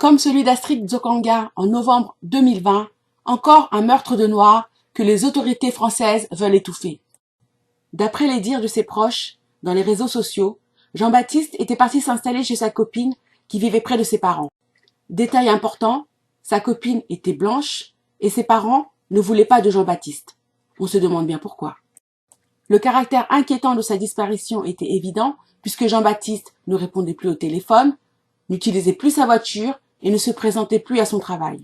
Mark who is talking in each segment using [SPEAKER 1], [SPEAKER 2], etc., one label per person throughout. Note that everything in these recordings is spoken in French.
[SPEAKER 1] Comme celui d'Astrid Dzokanga en novembre 2020, encore un meurtre de Noirs que les autorités françaises veulent étouffer. D'après les dires de ses proches, dans les réseaux sociaux, Jean-Baptiste était parti s'installer chez sa copine qui vivait près de ses parents. Détail important, sa copine était blanche et ses parents ne voulaient pas de Jean-Baptiste. On se demande bien pourquoi. Le caractère inquiétant de sa disparition était évident puisque Jean-Baptiste ne répondait plus au téléphone, n'utilisait plus sa voiture et ne se présentait plus à son travail.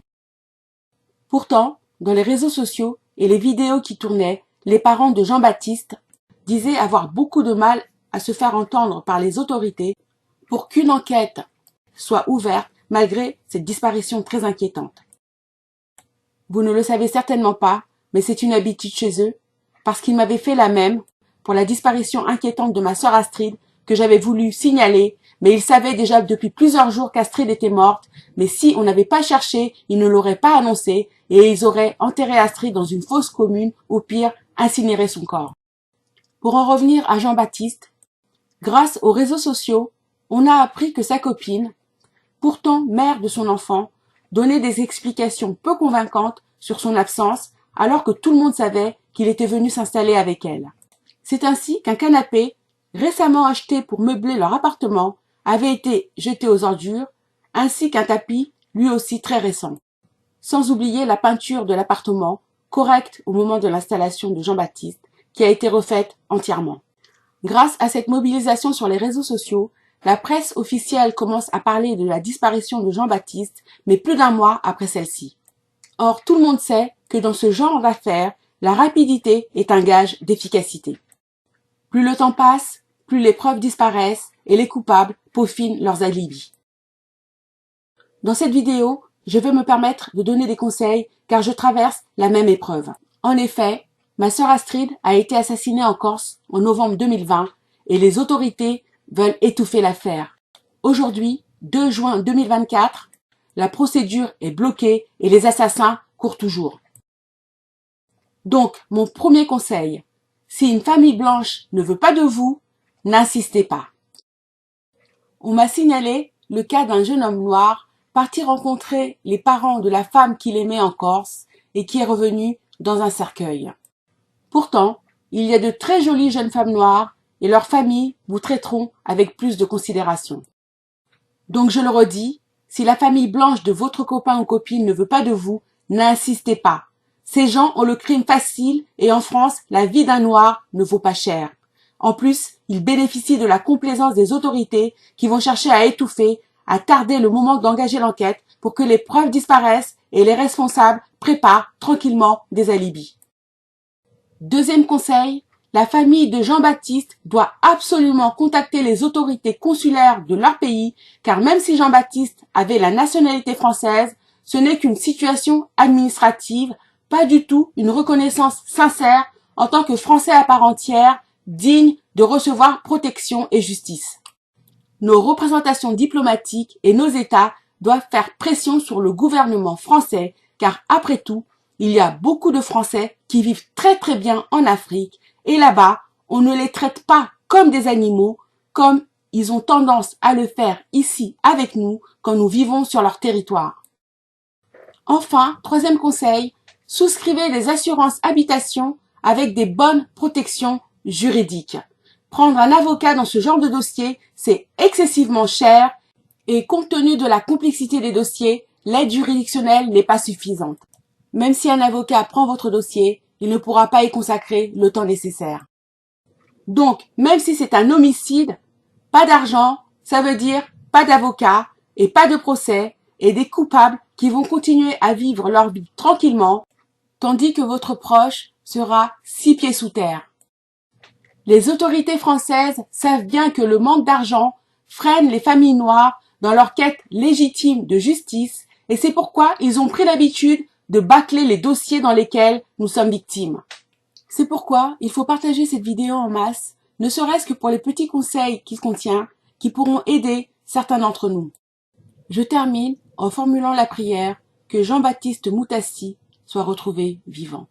[SPEAKER 1] Pourtant, dans les réseaux sociaux et les vidéos qui tournaient, les parents de Jean-Baptiste disaient avoir beaucoup de mal à se faire entendre par les autorités pour qu'une enquête soit ouverte malgré cette disparition très inquiétante. Vous ne le savez certainement pas, mais c'est une habitude chez eux, parce qu'ils m'avaient fait la même pour la disparition inquiétante de ma sœur Astrid que j'avais voulu signaler, mais ils savaient déjà depuis plusieurs jours qu'Astrid était morte, mais si on n'avait pas cherché, ils ne l'auraient pas annoncé et ils auraient enterré Astrid dans une fosse commune, ou pire, incinéré son corps. Pour en revenir à Jean-Baptiste, grâce aux réseaux sociaux, on a appris que sa copine, pourtant mère de son enfant, donnait des explications peu convaincantes sur son absence alors que tout le monde savait qu'il était venu s'installer avec elle. C'est ainsi qu'un canapé, récemment acheté pour meubler leur appartement, avait été jeté aux ordures, ainsi qu'un tapis, lui aussi très récent. Sans oublier la peinture de l'appartement, correcte au moment de l'installation de Jean-Baptiste, qui a été refaite entièrement. Grâce à cette mobilisation sur les réseaux sociaux, la presse officielle commence à parler de la disparition de Jean-Baptiste, mais plus d'un mois après celle-ci. Or, tout le monde sait que dans ce genre d'affaires, la rapidité est un gage d'efficacité. Plus le temps passe, plus les preuves disparaissent et les coupables peaufinent leurs alibis. Dans cette vidéo, je vais me permettre de donner des conseils car je traverse la même épreuve. En effet, ma sœur Astrid a été assassinée en Corse en novembre 2020 et les autorités veulent étouffer l'affaire. Aujourd'hui, 2 juin 2024, la procédure est bloquée et les assassins courent toujours. Donc, mon premier conseil, si une famille blanche ne veut pas de vous, n'insistez pas. On m'a signalé le cas d'un jeune homme noir parti rencontrer les parents de la femme qu'il aimait en Corse et qui est revenu dans un cercueil. Pourtant, il y a de très jolies jeunes femmes noires et leurs familles vous traiteront avec plus de considération. Donc je le redis, si la famille blanche de votre copain ou copine ne veut pas de vous, n'insistez pas. Ces gens ont le crime facile et en France, la vie d'un noir ne vaut pas cher. En plus, ils bénéficient de la complaisance des autorités qui vont chercher à étouffer, à tarder le moment d'engager l'enquête pour que les preuves disparaissent et les responsables préparent tranquillement des alibis. Deuxième conseil, la famille de Jean-Baptiste doit absolument contacter les autorités consulaires de leur pays, car même si Jean-Baptiste avait la nationalité française, ce n'est qu'une situation administrative, pas du tout une reconnaissance sincère en tant que Français à part entière, digne de recevoir protection et justice. Nos représentations diplomatiques et nos États doivent faire pression sur le gouvernement français, car après tout, il y a beaucoup de Français qui vivent très très bien en Afrique et là-bas, on ne les traite pas comme des animaux, comme ils ont tendance à le faire ici avec nous quand nous vivons sur leur territoire. Enfin, troisième conseil, souscrivez des assurances habitation avec des bonnes protections juridiques. Prendre un avocat dans ce genre de dossier, c'est excessivement cher et compte tenu de la complexité des dossiers, l'aide juridictionnelle n'est pas suffisante. Même si un avocat prend votre dossier, il ne pourra pas y consacrer le temps nécessaire. Donc, même si c'est un homicide, pas d'argent, ça veut dire pas d'avocat et pas de procès et des coupables qui vont continuer à vivre leur vie tranquillement, tandis que votre proche sera 6 pieds sous terre. Les autorités françaises savent bien que le manque d'argent freine les familles noires dans leur quête légitime de justice et c'est pourquoi ils ont pris l'habitude de bâcler les dossiers dans lesquels nous sommes victimes. C'est pourquoi il faut partager cette vidéo en masse, ne serait-ce que pour les petits conseils qu'il contient, qui pourront aider certains d'entre nous. Je termine en formulant la prière que Jean-Baptiste Moutassi soit retrouvé vivant.